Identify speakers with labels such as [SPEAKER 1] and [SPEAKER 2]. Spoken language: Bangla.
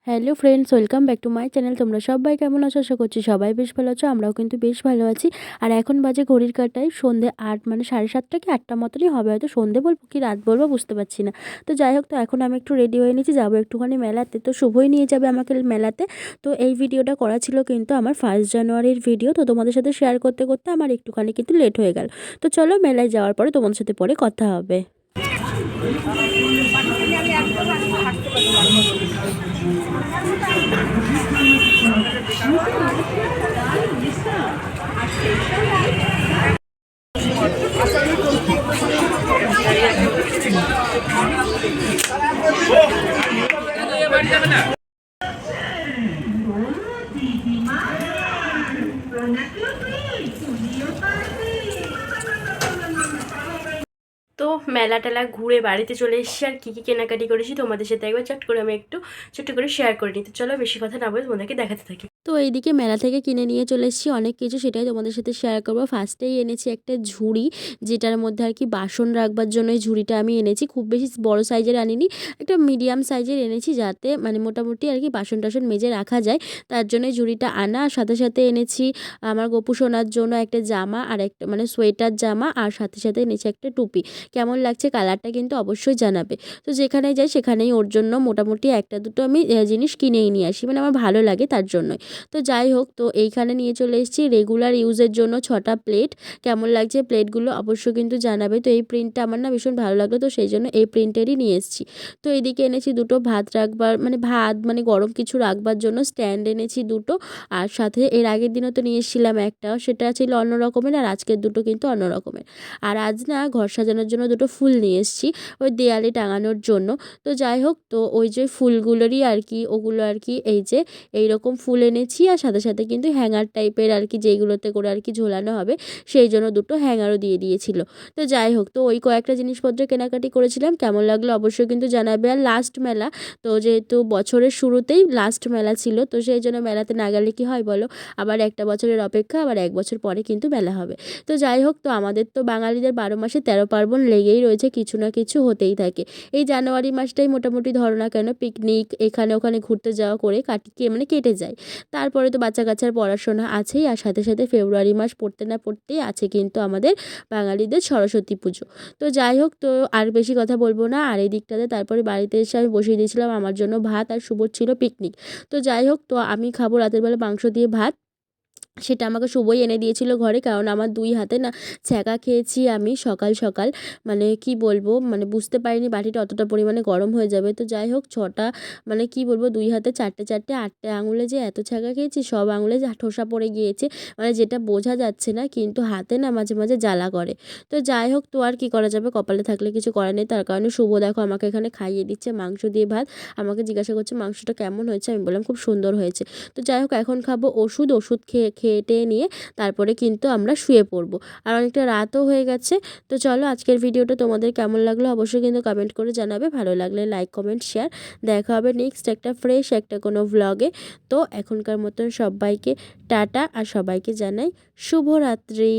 [SPEAKER 1] Hello friends, welcome back to my channel. তোমরা সবাই কেমন আছো? আশা করছি সবাই বেশ ভালো আছো। আমরাও কিন্তু বেশ ভালো আছি। আর এখন বাজে ঘড়ির কাঁটায় সন্ধ্যে ৮, মানে 7:30 কি 8টা মতনই হবে, হয়তো সন্ধ্যে বলবো কি রাত বলবো বুঝতে পারছি না। তো যাই হোক, তো এখন আমি একটু রেডি হয়ে নিয়েছি, যাবো একটুখানি মেলাতে। তো শুভই নিয়ে যাবে আমাকে মেলাতে। তো এই ভিডিওটা করা ছিল কিন্তু আমার 1 জানুয়ারির ভিডিও। তো তোমাদের সাথে শেয়ার করতে করতে আমার একটুখানি কিন্তু লেট হয়ে গেল। তো চলো, মেলায় যাওয়ার পরে তোমাদের সাথে পরে কথা হবে। তো মেলা টেলা ঘুরে বাড়িতে চলে এসেছি। আর কী কী কেনাকাটি করেছি তোমাদের সাথে একবার চট করে আমি একটু ছোট্ট করে শেয়ার করে নিই। তো চলো, বেশি কথা না বলে তোমাদেরকে দেখাতে থাকি। তো এইদিকে মেলা থেকে কিনে নিয়ে চলে এসেছি অনেক কিছু, সেটাই তোমাদের সাথে শেয়ার করবো। ফার্স্টেই এনেছি একটা ঝুড়ি, যেটার মধ্যে আর কি বাসন রাখবার জন্য এই ঝুড়িটা আমি এনেছি। খুব বেশি বড় সাইজের আনিনি, একটা মিডিয়াম সাইজের এনেছি, যাতে মানে মোটামুটি আর কি বাসন টাসন মেজে রাখা যায়, তার জন্য এই ঝুড়িটা আনা। আর সাথে সাথে এনেছি আমার গপু সোনার জন্য একটা জামা, আর একটা মানে সোয়েটার জামা, আর সাথে সাথে এনেছি একটা টুপি। কেমন লাগছে কালারটা কিন্তু অবশ্যই জানাবে। তো যেখানেই যাই সেখানেই ওর জন্য মোটামুটি একটা দুটো আমি জিনিস কিনেই নিয়ে আসি, মানে আমার ভালো লাগে তার জন্যই। তো যাই হোক, তো এইখানে নিয়ে চলে এসেছি রেগুলার ইউজের জন্য 6টা প্লেট। কেমন লাগছে প্লেটগুলো অবশ্যই কিন্তু জানাবে। তো এই প্রিন্টটা আমার না ভীষণ ভালো লাগলো, তো সেই জন্য এই প্রিন্টেরই নিয়ে এসেছি। তো এদিকে এনেছি দুটো ভাত রাখবার, মানে গরম কিছু রাখবার জন্য স্ট্যান্ড এনেছি দুটো। আর সাথে এর আগের দিনও তো নিয়ে এসেছিলাম একটা, সেটা ছিল অন্য রকমের, আর আজকের দুটো কিন্তু অন্য রকমের। আর আজ না ঘর সাজানোর জন্য দুটো ফুল নিয়ে এসেছি, ওই দেয়ালে টাঙানোর জন্য। তো যাই হোক, তো ওই যে ফুলগুলোরই আর কি, ওগুলো আর কি এই যে এইরকম ফুল এনেছি। আর সাথে সাথে কিন্তু হ্যাঙ্গার টাইপের আর কি, যেইগুলোতে করে আর কি ঝোলানো হবে, সেই জন্য দুটো হ্যাঙ্গারও দিয়ে দিয়েছিল। তো যাই হোক, তো ওই কয়েকটা জিনিসপত্র কেনাকাটি করেছিলাম। কেমন লাগলো অবশ্যই কিন্তু জানাবে। আর লাস্ট মেলা, তো যেহেতু বছরের শুরুতেই লাস্ট মেলা ছিল, তো সেই জন্য মেলাতে না গেলে কি হয় বলো, আবার একটা বছরের অপেক্ষা, আবার 1 বছর পরে কিন্তু মেলা হবে। তো যাই হোক, তো আমাদের তো বাঙালিদের 12 মাসে 13 পার্বণ লেগেই রয়েছে, কিছু না কিছু হতেই থাকে। এই জানুয়ারি মাসটাই মোটামুটি ধরো না কেন, পিকনিক এখানে ওখানে ঘুরতে যাওয়া করে কেটে যায়। তারপরে তো বাচ্চা কাচ্চার পড়াশোনা আছেই, আর সাথে সাথে ফেব্রুয়ারি মাস পড়তে না পড়তেই আছে কিন্তু আমাদের বাঙালিদের সরস্বতী পুজো। তো যাই হোক, তো আর বেশি কথা বলবো না। আর এই দিকটাতে তারপরে বাড়িতে এসে আমি বসিয়ে দিয়েছিলাম আমার জন্য ভাত, আর শুভর ছিল পিকনিক। তো যাই হোক, তো আমি খাবো রাতের বেলা মাংস দিয়ে ভাত, সেটা আমাকে শুভই এনে দিয়েছিল ঘরে, কারণ আমার 2 হাতে না ছ্যাঁকা খেয়েছি আমি সকাল সকাল। মানে কি বলবো, মানে বুঝতে পারিনি বাটিটা অতটা পরিমাণে গরম হয়ে যাবে। তো যাই হোক, 6টা মানে কি বলবো, 2 হাতে 4টে 4টে 8টে আঙুলে যে এত ছ্যাঁকা খেয়েছি, সব আঙুলে ঠোসা পড়ে গিয়েছে, মানে যেটা বোঝা যাচ্ছে না, কিন্তু হাতে না মাঝে মাঝে জ্বালা করে। তো যাই হোক, তো আর কি করা যাবে, কপালে থাকলে কিছু করার নেই। তার কারণে শুভ দেখো আমাকে এখানে খাইয়ে দিচ্ছে মাংস দিয়ে ভাত। আমাকে জিজ্ঞাসা করছে মাংসটা কেমন হয়েছে, আমি বললাম খুব সুন্দর হয়েছে। তো যাই হোক, এখন খাবো ওষুধ খেয়ে খেয়ে টেয়ে নিয়ে তারপরে কিন্তু আমরা শুয়ে পড়বো। আর অনেকটা রাতও হয়ে গেছে। তো চলো, আজকের ভিডিওটা তোমাদের কেমন লাগলো অবশ্যই কিন্তু কমেন্ট করে জানাবে। ভালো লাগলে লাইক কমেন্ট শেয়ার। দেখা হবে নেক্সট একটা ফ্রেশ একটা কোনো ভ্লগে। তো এখনকার মতন সবাইকে টাটা, আর সবাইকে জানাই শুভরাত্রি।